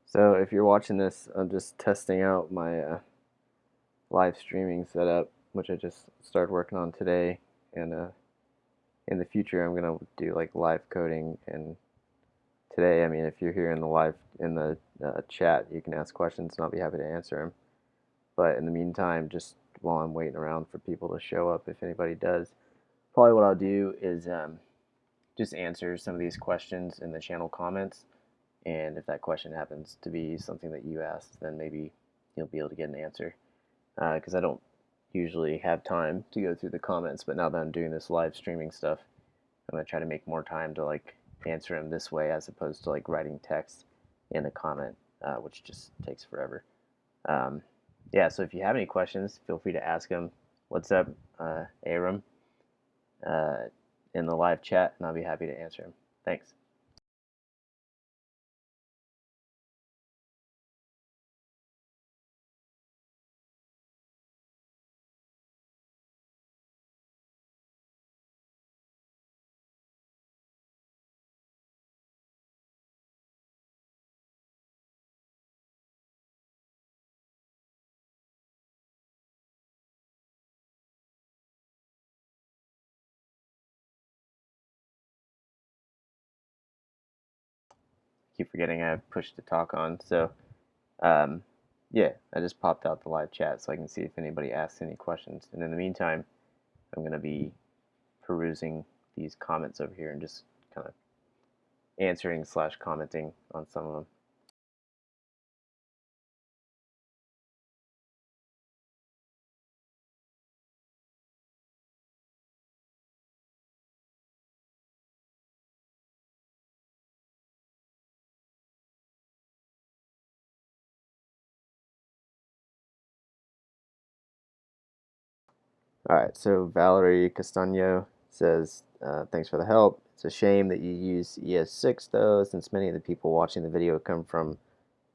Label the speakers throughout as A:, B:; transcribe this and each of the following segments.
A: So if you're watching this, I'm just testing out my live streaming setup, which I just started working on today. And in the future, I'm gonna do like live coding. And today, I mean, if you're here in the chat, you can ask questions, and I'll be happy to answer them. But in the meantime, just while I'm waiting around for people to show up, if anybody does, probably what I'll do is just answer some of these questions in the channel comments. And if that question happens to be something that you asked, then maybe you'll be able to get an answer. Because I don't usually have time to go through the comments, but now that I'm doing this live streaming stuff, I'm gonna try to make more time to like answer them this way as opposed to like writing text in a comment, which just takes forever. Um, yeah, so if you have any questions, feel free to ask them. What's up, Aram, uh, in the live chat, and I'll be happy to answer them. Thanks. Keep forgetting I have push to talk on. So Um, yeah, I just popped out the live chat so I can see if anybody asks any questions. And in the meantime, I'm going to be perusing these comments over here and just kind of answering slash commenting on some of them. All right, so Valerie Castano says, thanks for the help. It's a shame that you use ES6 though, since many of the people watching the video come from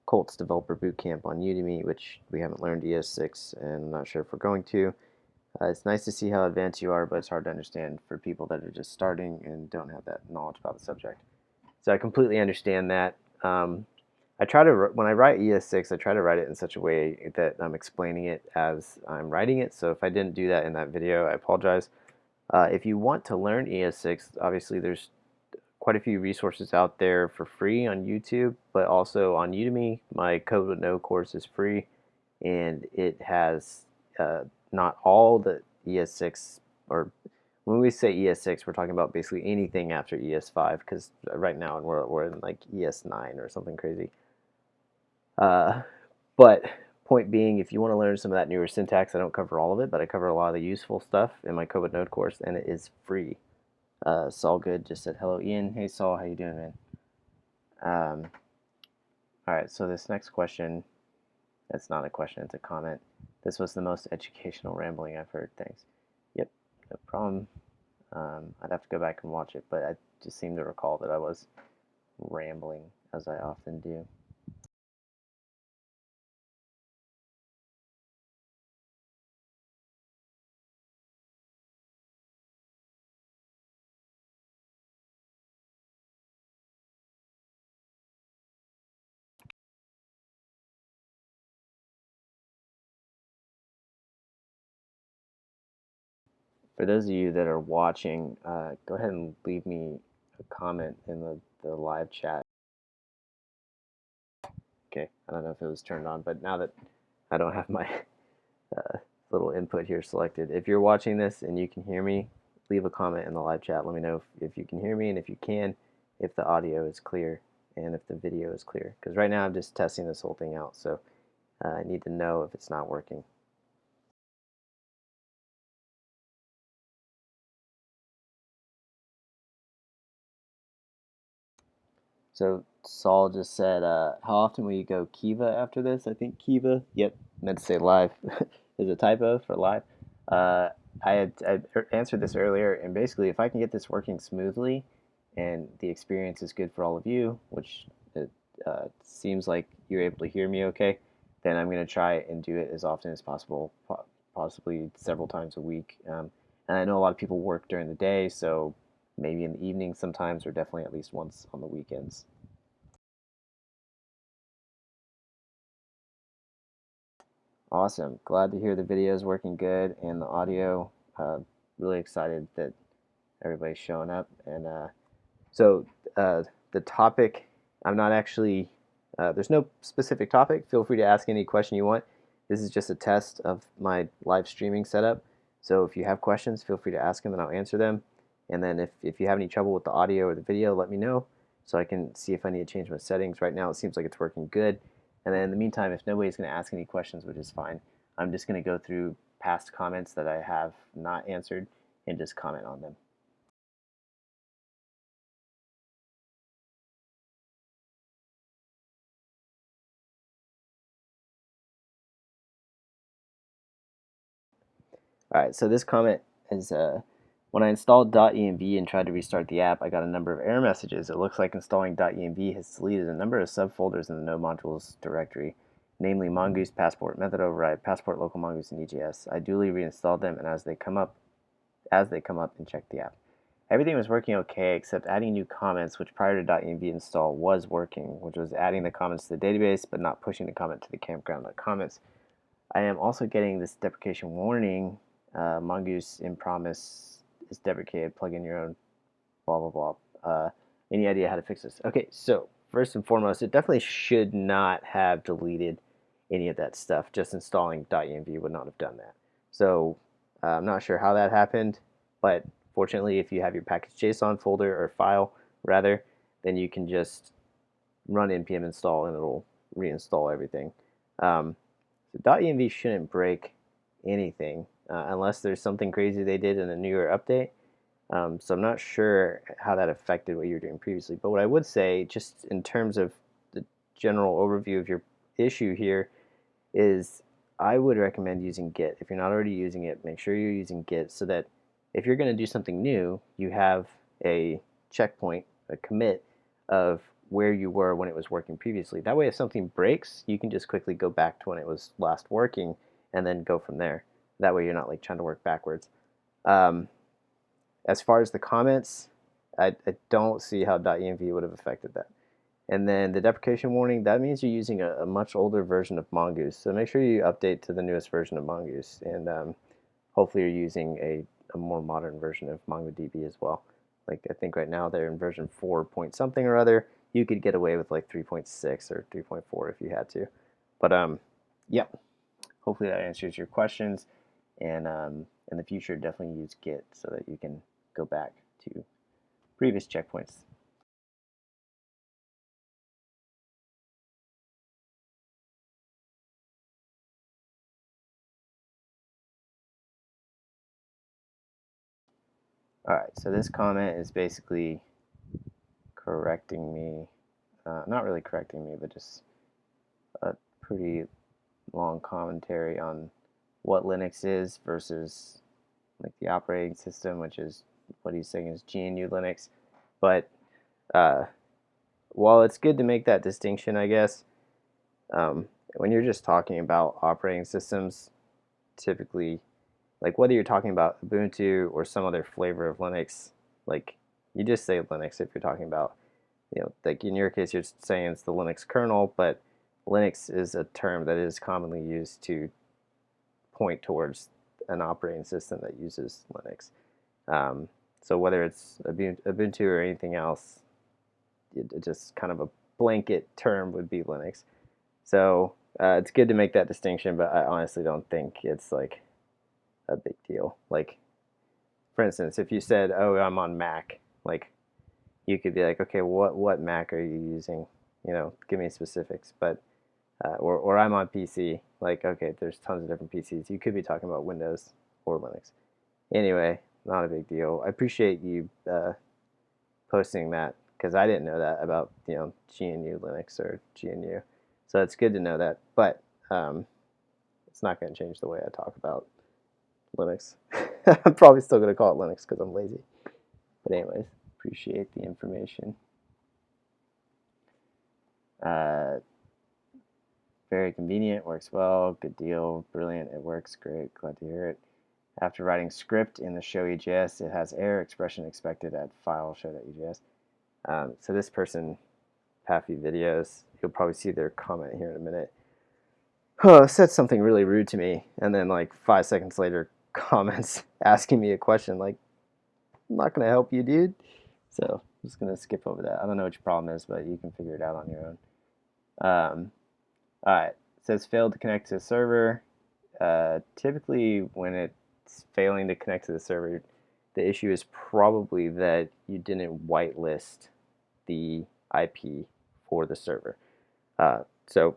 A: Colt's Developer Bootcamp on Udemy, which we haven't learned ES6, and I'm not sure if we're going to. It's nice to see how advanced you are, but it's hard to understand for people that are just starting and don't have that knowledge about the subject. So I completely understand that. I try to when I write ES6, I try to write it in such a way that I'm explaining it as I'm writing it. So if I didn't do that in that video, I apologize. If you want to learn ES6, obviously there's quite a few resources out there for free on YouTube, but also on Udemy. My Code with No course is free, and it has not all the ES6, or when we say ES6, we're talking about basically anything after ES5, because right now we're in like ES9 or something crazy. But point being, if you want to learn some of that newer syntax, I don't cover all of it, but I cover a lot of the useful stuff in my Code with Node course, and it is free. Saul Good just said hello, Ian. Hey Saul, how you doing, man? Um, all right, so this next question, it's not a question, it's a comment. This was the most educational rambling I've heard. Thanks. Yep, no problem. I'd have to go back and watch it, but I just seem to recall that I was rambling, as I often do. For those of you that are watching, go ahead and leave me a comment in the live chat. Okay, I don't know if it was turned on, but now that I don't have my little input here selected, if you're watching this and you can hear me, leave a comment in the live chat. Let me know if you can hear me, and if you can, if the audio is clear and if the video is clear. Because right now I'm just testing this whole thing out, so I need to know if it's not working. So Saul just said, how often will you go Kiva after this? I think Kiva, yep, meant to say live, is a typo for live. Uh, I answered this earlier, and basically, if I can get this working smoothly, and the experience is good for all of you, which it seems like you're able to hear me okay, then I'm going to try and do it as often as possible, possibly several times a week. And I know a lot of people work during the day, so maybe in the evening sometimes, or definitely at least once on the weekends. Awesome. Glad to hear the video is working good and the audio. Really excited that everybody's showing up. And so the topic, I'm not actually, there's no specific topic. Feel free to ask any question you want. This is just a test of my live streaming setup. So if you have questions, feel free to ask them and I'll answer them. And then if you have any trouble with the audio or the video, let me know so I can see if I need to change my settings. Right now it seems like it's working good. And then in the meantime, if nobody's going to ask any questions, which is fine, I'm just going to go through past comments that I have not answered and just comment on them. Alright, so this comment is when I installed .env and tried to restart the app, I got a number of error messages. It looks like installing .env has deleted a number of subfolders in the node modules directory, namely Mongoose, Passport, Method Override, Passport, Local Mongoose, and EJS. I duly reinstalled them, and as they come up and check the app. Everything was working okay except adding new comments, which prior to .env install was working, which was adding the comments to the database but not pushing the comment to the campground.comments. I am also getting this deprecation warning. Mongoose in promise is deprecated. Plug in your own blah blah blah. Any idea how to fix this? Okay, so first and foremost, it definitely should not have deleted any of that stuff. Just installing .env would not have done that. So I'm not sure how that happened, but fortunately, if you have your package.json folder or file rather, then you can just run npm install and it'll reinstall everything. So .env shouldn't break anything unless there's something crazy they did in a newer update. So I'm not sure how that affected what you were doing previously. But what I would say, just in terms of the general overview of your issue here, is I would recommend using Git. If you're not already using it, make sure you're using Git so that if you're going to do something new, you have a checkpoint, a commit of where you were when it was working previously. That way, if something breaks, you can just quickly go back to when it was last working and then go from there. That way, you're not like trying to work backwards. As far as the comments, I don't see how .env would have affected that. And then the deprecation warning, that means you're using a much older version of Mongoose. So make sure you update to the newest version of Mongoose. And hopefully you're using a more modern version of MongoDB as well. Like I think right now they're in version 4 point something or other. You could get away with like 3.6 or 3.4 if you had to. But yeah, hopefully that answers your questions. And in the future, definitely use Git so that you can go back to previous checkpoints. Alright, so this comment is basically correcting me, not really correcting me, but just a pretty long commentary on what Linux is versus like the operating system, which is what he's saying is GNU Linux. But while it's good to make that distinction, I guess, when you're just talking about operating systems, typically, like whether you're talking about Ubuntu or some other flavor of Linux, like you just say Linux if you're talking about, like in your case, you're saying it's the Linux kernel, but Linux is a term that is commonly used to point towards an operating system that uses Linux. So whether it's Ubuntu or anything else, it just kind of a blanket term would be Linux. So it's good to make that distinction, but I honestly don't think it's like a big deal. Like, for instance, if you said, "Oh, I'm on Mac," like you could be like, "Okay, what Mac are you using? Give me specifics." But or I'm on PC. Like, okay, there's tons of different PCs. You could be talking about Windows or Linux. Anyway, not a big deal. I appreciate you posting that because I didn't know that about GNU Linux or GNU. So it's good to know that. But it's not going to change the way I talk about Linux. I'm probably still going to call it Linux because I'm lazy. But anyways, appreciate the information. Very convenient, works well, good deal, brilliant, it works, great, glad to hear it. After writing script in the show EJS, it has error expression expected at file show.ejs. So this person, Paffy Videos, you'll probably see their comment here in a minute. said something really rude to me, and then like 5 seconds later, comments asking me a question like, "I'm not gonna help you, dude." So I'm just gonna skip over that. I don't know what your problem is, but you can figure it out on your own. All right. It says failed to connect to the server. Typically, when it's failing to connect to the server, the issue is probably that you didn't whitelist the IP for the server. So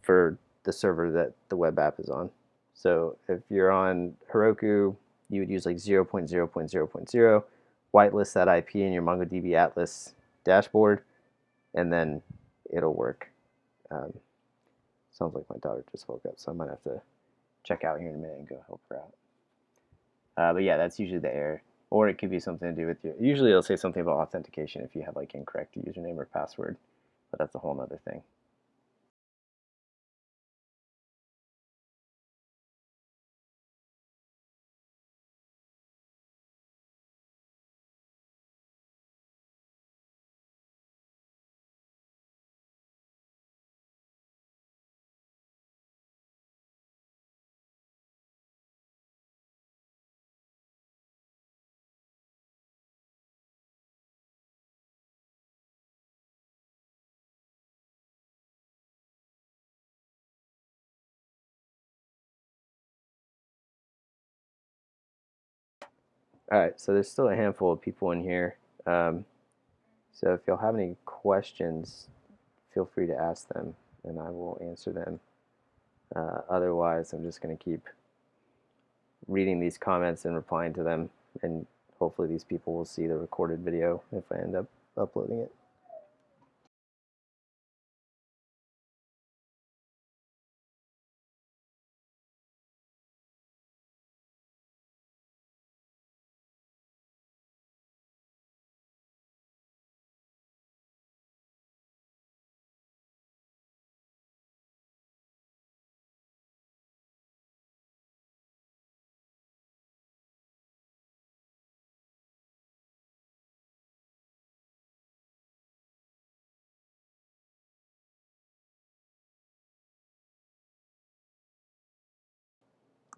A: for the server that the web app is on. So if you're on Heroku, you would use like 0.0.0.0, whitelist that IP in your MongoDB Atlas dashboard, and then it'll work. Um, Sounds like my daughter just woke up, so I might have to check out here in a minute and go help her out. But yeah, that's usually the error. Or it could be something to do with your. Usually it'll say something about authentication if you have like incorrect username or password, but that's a whole other thing. All right, so there's still a handful of people in here. Um, so if y'all have any questions, feel free to ask them, and I will answer them. Otherwise, I'm just going to keep reading these comments and replying to them, and hopefully these people will see the recorded video if I end up uploading it.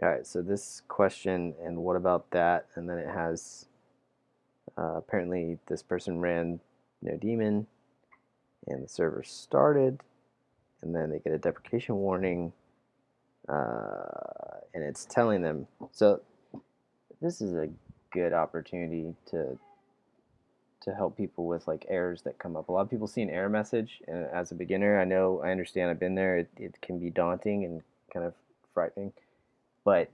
A: All right, so this question and what about that, and then it has apparently this person ran no daemon and the server started, and then they get a deprecation warning, and it's telling them. So this is a good opportunity to help people with like errors that come up. A lot of people see an error message, and as a beginner, I understand, I've been there. It can be daunting and kind of frightening, but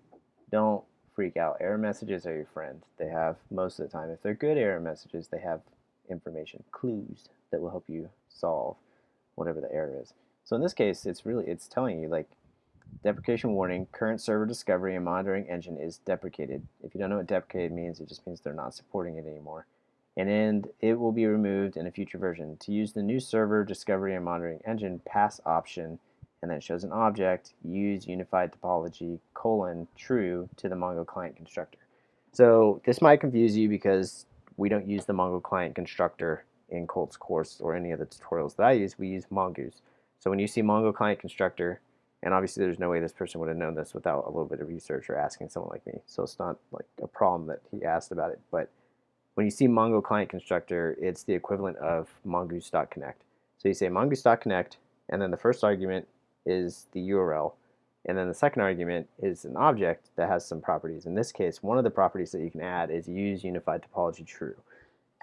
A: don't freak out. Error messages are your friend. They have, most of the time, if they're good error messages, they have information, clues that will help you solve whatever the error is. So in this case, it's telling you like, deprecation warning, current server discovery and monitoring engine is deprecated. If you don't know what deprecated means, it just means they're not supporting it anymore. And it will be removed in a future version. To use the new server discovery and monitoring engine, pass option, and then it shows an object, use unified topology, true to the Mongo client constructor. So this might confuse you because we don't use the Mongo client constructor in Colt's course or any of the tutorials that I use. We use Mongoose. So when you see Mongo client constructor, and obviously there's no way this person would have known this without a little bit of research or asking someone like me. So it's not like a problem that he asked about it. But when you see Mongo client constructor, it's the equivalent of mongoose.connect. So you say mongoose.connect, and then the first argument is the URL, and then the second argument is an object that has some properties. In this case, one of the properties that you can add is use unified topology true.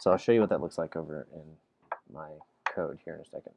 A: So I'll show you what that looks like over in my code here in a second.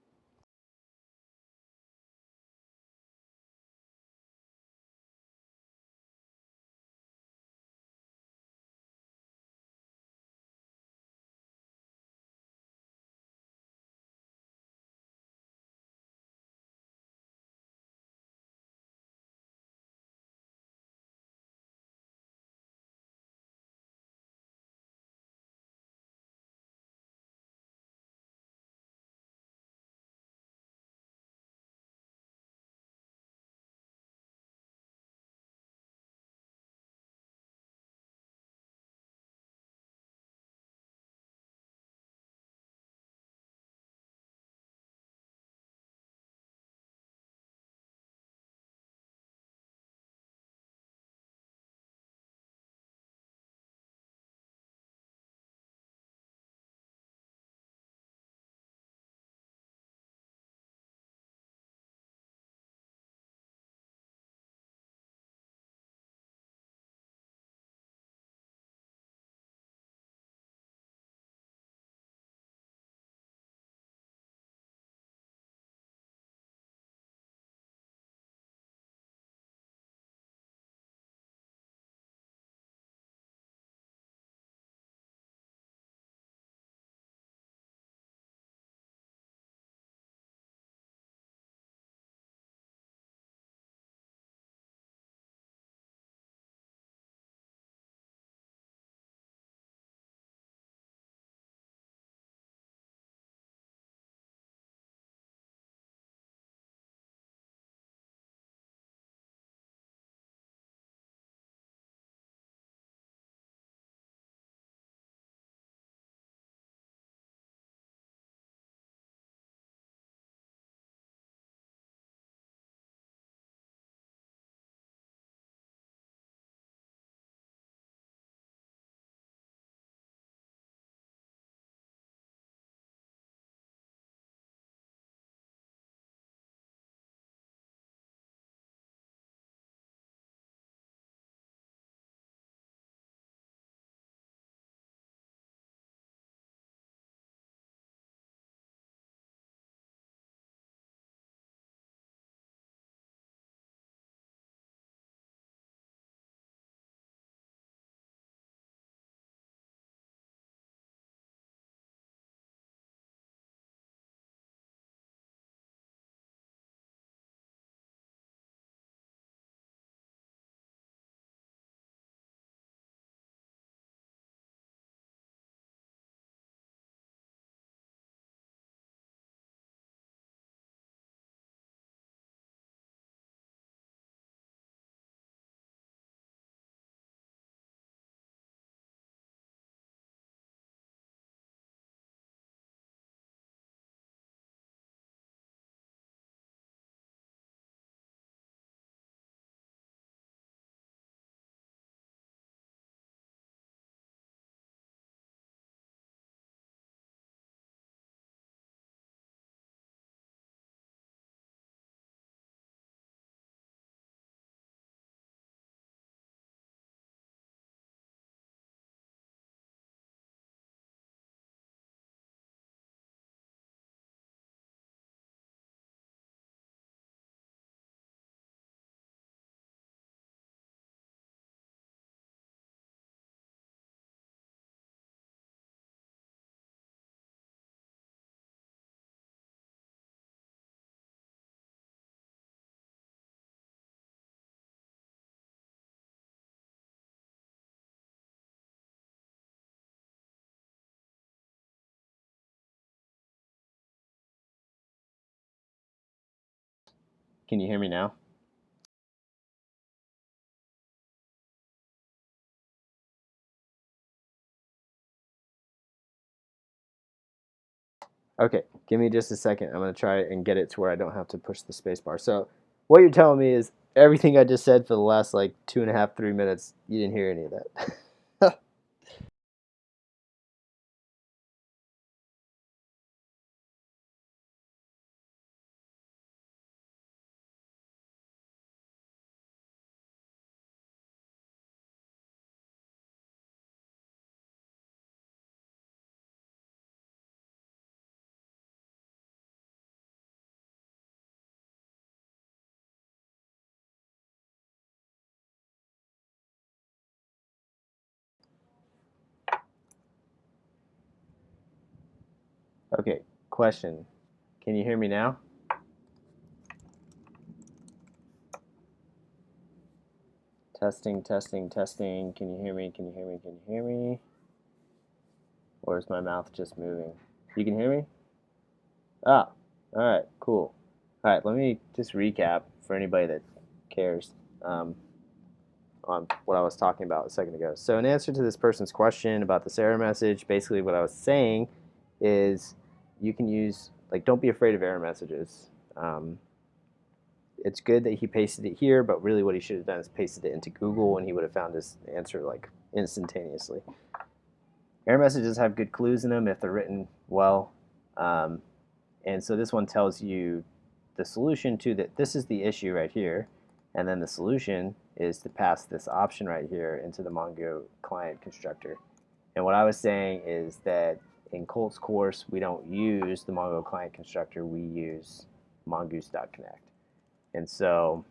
A: Can you hear me now? Okay, give me just a second. I'm going to try and get it to where I don't have to push the space bar. So what you're telling me is everything I just said for the last like 2.5, 3 minutes, you didn't hear any of that. Okay, question. Can you hear me now? Testing, testing, testing. Can you hear me? Can you hear me? Can you hear me? Or is my mouth just moving? You can hear me? Ah, all right, cool. All right, let me just recap for anybody that cares on what I was talking about a second ago. So, in answer to this person's question about this error message, basically what I was saying is you can use, like, don't be afraid of error messages. It's good that he pasted it here, but really what he should have done is pasted it into Google and he would have found his answer like instantaneously. Error messages have good clues in them if they're written well. Um, and so this one tells you the solution to that. This is the issue right here. And then the solution is to pass this option right here into the Mongo client constructor. And what I was saying is that in Colt's course, we don't use the Mongo client constructor. We use mongoose.connect. And so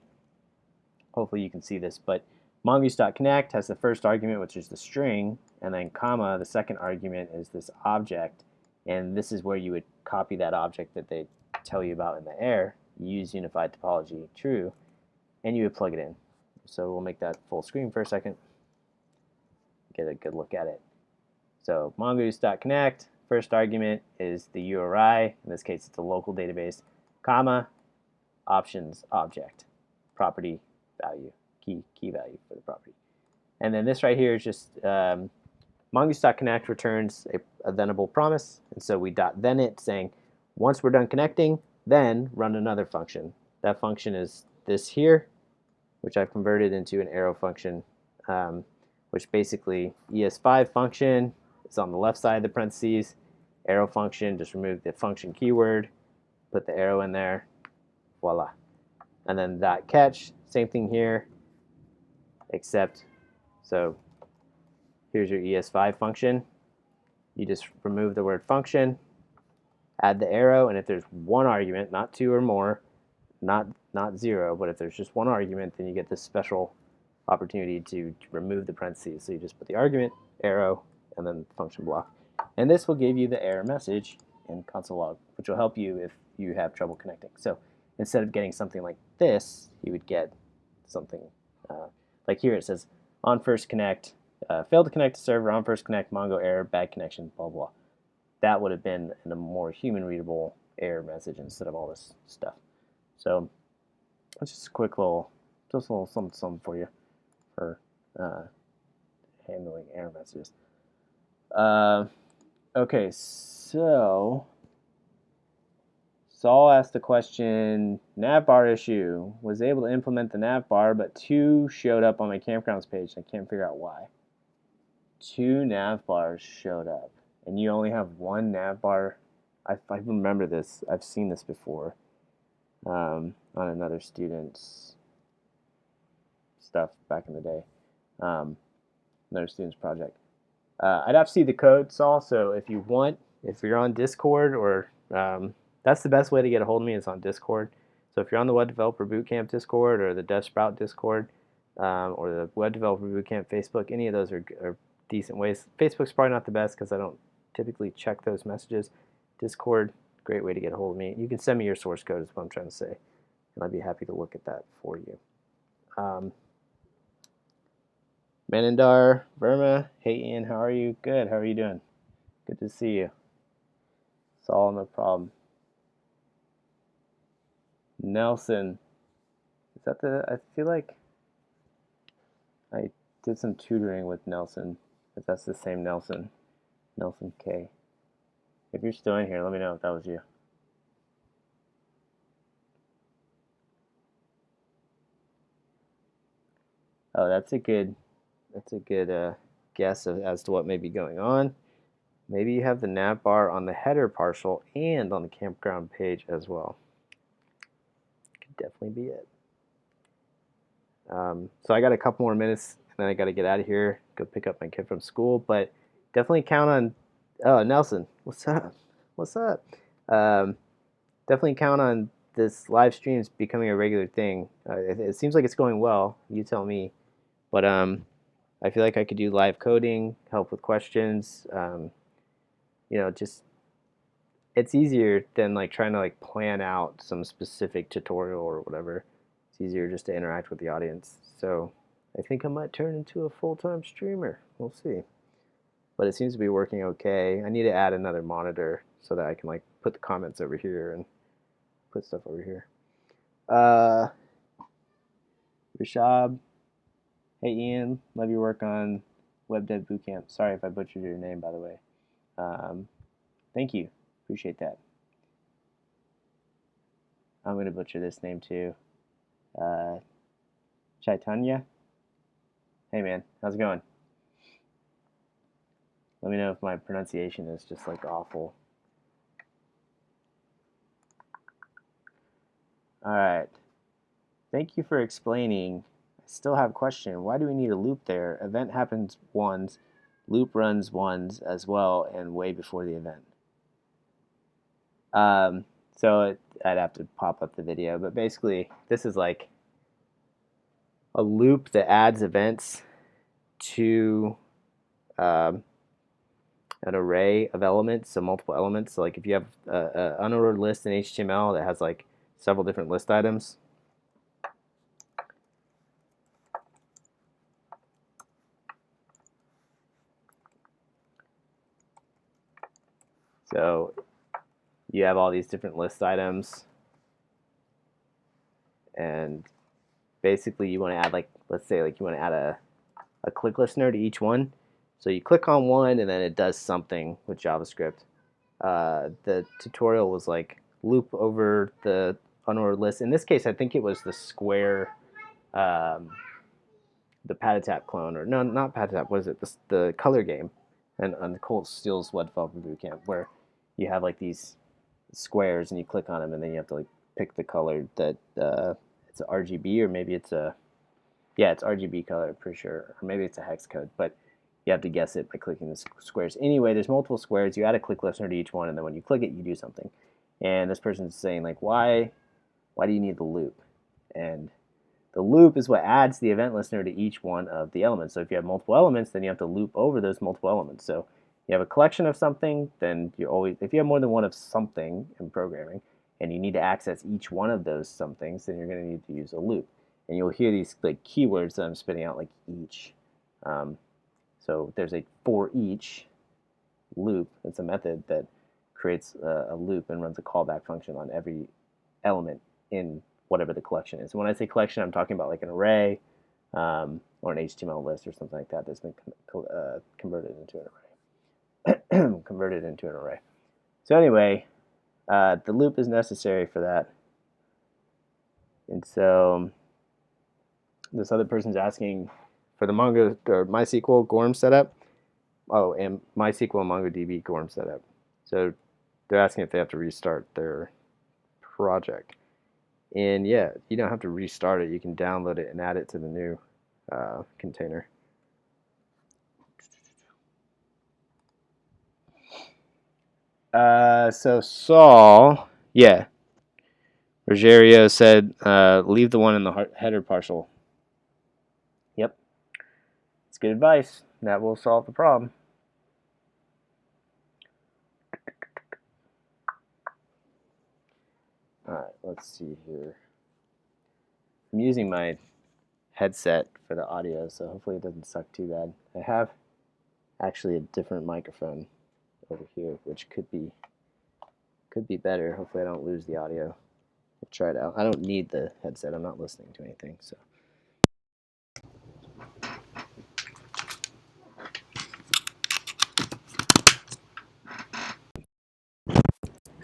A: hopefully you can see this, but mongoose.connect has the first argument, which is the string, and then comma, the second argument is this object, and this is where you would copy that object that they tell you about in the error, use unified topology true, and you would plug it in. So we'll make that full screen for a second, get a good look at it. So mongoose.connect, first argument is the URI, in this case it's a local database, comma, options object, property value, key value for the property. And then this right here is just mongoose.connect returns a thenable promise. And so we .then it saying, once we're done connecting, then run another function. That function is this here, which I've converted into an arrow function, which basically ES5 function is on the left side of the parentheses. Arrow function, just remove the function keyword, put the arrow in there, voila. And then that catch, same thing here, except, so here's your ES5 function. You just remove the word function, add the arrow, and if there's one argument, not two or more, not zero, but if there's just one argument, then you get this special opportunity to remove the parentheses. So you just put the argument, arrow, and then function block. And this will give you the error message in console log, which will help you if you have trouble connecting. So instead of getting something like this, you would get something like here it says on first connect, failed to connect to server, on first connect, Mongo error, bad connection, blah, blah. That would have been in a more human readable error message instead of all this stuff. So that's just a quick little, just a little something for you for handling error messages. Okay, so Saul asked the question, navbar issue. Was able to implement the navbar, but 2 showed up on my campgrounds page. I can't figure out why. 2 navbars showed up, and you only have 1 navbar. I remember this. I've seen this before on another student's stuff back in the day, another student's project. I'd have to see the code, Saul, so if you want, if you're on Discord or that's the best way to get a hold of me is on Discord. So if you're on the Web Developer Bootcamp Discord or the DevSprout Discord or the Web Developer Bootcamp Facebook, any of those are decent ways. Facebook's probably not the best because I don't typically check those messages. Discord, great way to get a hold of me. You can send me your source code is what I'm trying to say, and I'd be happy to look at that for you. Manindar, Verma, hey Ian, how are you? Good, how are you doing? Good to see you. It's all no problem. Nelson, Is that the, I feel like I did some tutoring with Nelson, if that's the same Nelson. Nelson K. If you're still in here, let me know if that was you. Oh, that's a good guess as to what may be going on. Maybe you have the nav bar on the header partial and on the campground page as well. Could definitely be it. So I got a couple more minutes, and then I got to get out of here, go pick up my kid from school. But definitely count on. Oh, Nelson, what's up? What's up? Um, Definitely count on this live streams becoming a regular thing. It seems like it's going well. You tell me. But I feel like I could do live coding, help with questions. Just it's easier than like trying to like plan out some specific tutorial or whatever. It's easier just to interact with the audience. So I think I might turn into a full-time streamer. We'll see. But it seems to be working okay. I need to add another monitor so that I can like put the comments over here and put stuff over here. Rishab, hey Ian, love your work on Web Dev Bootcamp. Sorry if I butchered your name, by the way. Thank you, appreciate that. I'm gonna butcher this name too. Chaitanya. Hey man, how's it going? Let me know if my pronunciation is just like awful. All right. Thank you for explaining. I still have a question. Why do we need a loop there? Event happens once, loop runs once as well, and way before the event. I'd have to pop up the video, but basically this is like a loop that adds events to an array of elements, so multiple elements. So like if you have an unordered list in HTML that has like several different list items, so you have all these different list items, and basically you want to add like, let's say like you want to add a click listener to each one. So you click on one and then it does something with JavaScript. The tutorial was like loop over the unordered list. In this case, I think it was the Square, the Patatap clone, or no, not Patatap. What is it? The color game, and on the Colt Steele's Web Developer Bootcamp, where you have like these squares and you click on them and then you have to like pick the color that it's a RGB, or maybe it's a, yeah, it's RGB color, I'm pretty sure, or maybe it's a hex code, but you have to guess it by clicking the squares. Anyway, there's multiple squares. You add a click listener to each one, and then when you click it, you do something. And this person's saying like, why do you need the loop? And the loop is what adds the event listener to each one of the elements. So if you have multiple elements, then you have to loop over those multiple elements. So you have a collection of something, then you always, if you have more than one of something in programming, and you need to access each one of those somethings, then you're going to need to use a loop. And you'll hear these like keywords that I'm spitting out, like each. So there's a for each loop. It's a method that creates a loop and runs a callback function on every element in whatever the collection is. When I say collection, I'm talking about like an array or an HTML list or something like that that's been converted into an array. Converted into an array. So anyway, the loop is necessary for that. And so this other person's asking for the Mongo or MySQL Gorm setup. Oh, and MySQL and MongoDB Gorm setup. So they're asking if they have to restart their project. And yeah, you don't have to restart it. You can download it and add it to the new container. So Saul, yeah, Rogerio said leave the one in the header partial. Yep, it's good advice. That will solve the problem. All right, let's see here. I'm using my headset for the audio, so hopefully it doesn't suck too bad. I have actually a different microphone over here, which could be better. Hopefully I don't lose the audio Try it out. I don't need the headset. I'm not listening to anything, so.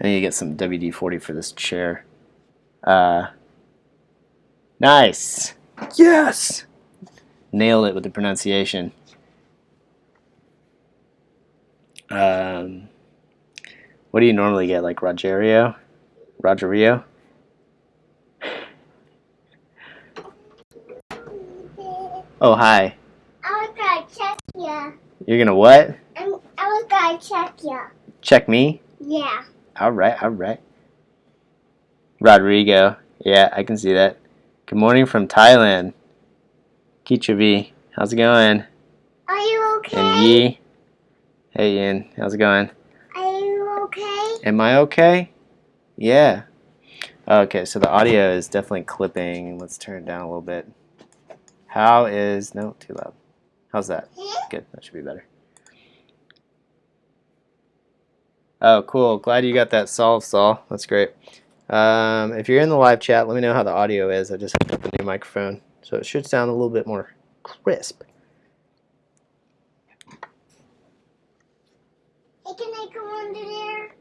A: I need to get some WD-40 for this chair. Nice. Yes. Nailed it with the pronunciation. What do you normally get? Like Rogerio? Oh, hi.
B: I was gonna check ya.
A: You're gonna what?
B: I was gonna check ya.
A: Check me?
B: Yeah.
A: All right. Rodrigo. Yeah, I can see that. Good morning from Thailand. Kichavi. How's it going?
B: Are you okay?
A: And Yi. Hey, Yin. How's it going?
B: Are you okay?
A: Am I okay? Yeah. Okay, so the audio is definitely clipping. Let's turn it down a little bit. No, too loud. How's that? Good, that should be better. Oh, cool. Glad you got that solved, Saul. That's great. If you're in the live chat, let me know how the audio is. I just hooked up a new microphone, so it should sound a little bit more crisp.
B: Hey, can I go under there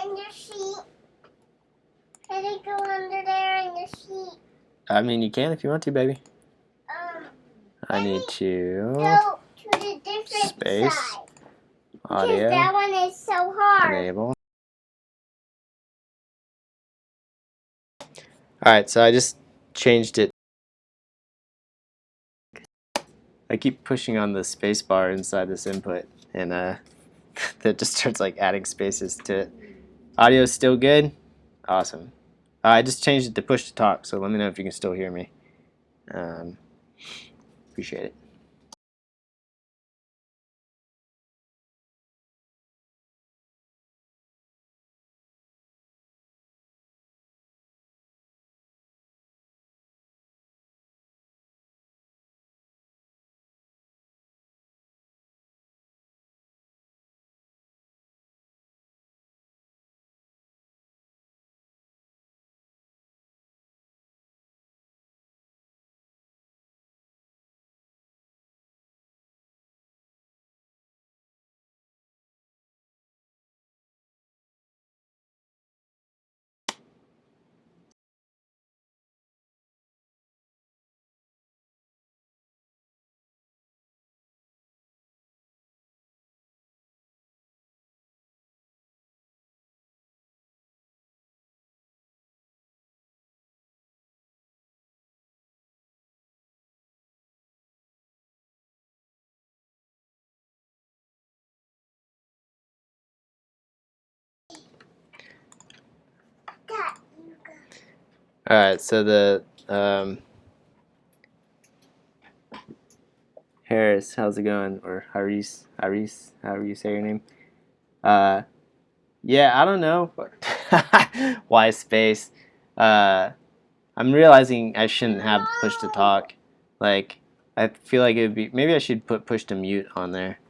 B: in your seat? Can I go under there in your seat?
A: I mean, you can if you want to, baby. I need to
B: go to the different
A: space
B: side.
A: audio.
B: Because that one is so hard.
A: Enable. Alright, so I just changed it. I keep pushing on the space bar inside this input, and that just starts like adding spaces to it. Audio is still good? Awesome. I just changed it to push to talk, so let me know if you can still hear me. Appreciate it. Alright, so the Harris, how's it going? Or Haris, however you say your name. Yeah, I don't know. Why space? I'm realizing I shouldn't have push to talk. Like, I feel like it would be, maybe I should put push to mute on there.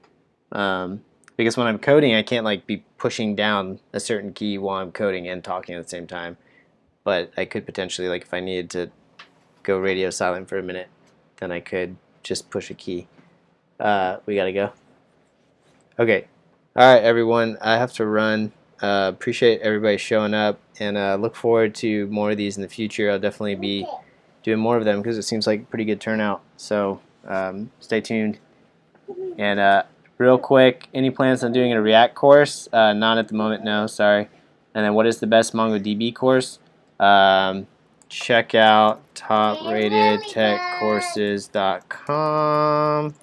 A: Because when I'm coding, I can't like be pushing down a certain key while I'm coding and talking at the same time. But I could potentially, like if I needed to go radio silent for a minute, then I could just push a key. We gotta go. Okay. All right, everyone. I have to run. Appreciate everybody showing up, and look forward to more of these in the future. I'll definitely be doing more of them because it seems like a pretty good turnout. So stay tuned. And real quick, any plans on doing a React course? Not at the moment, no, sorry. And then what is the best MongoDB course? Check out topratedtechcourses.com.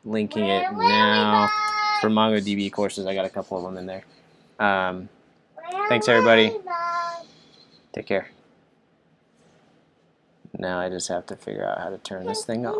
A: Linking it now. For MongoDB courses, I got a couple of them in there. Thanks, everybody. Take care. Now I just have to figure out how to turn this thing off.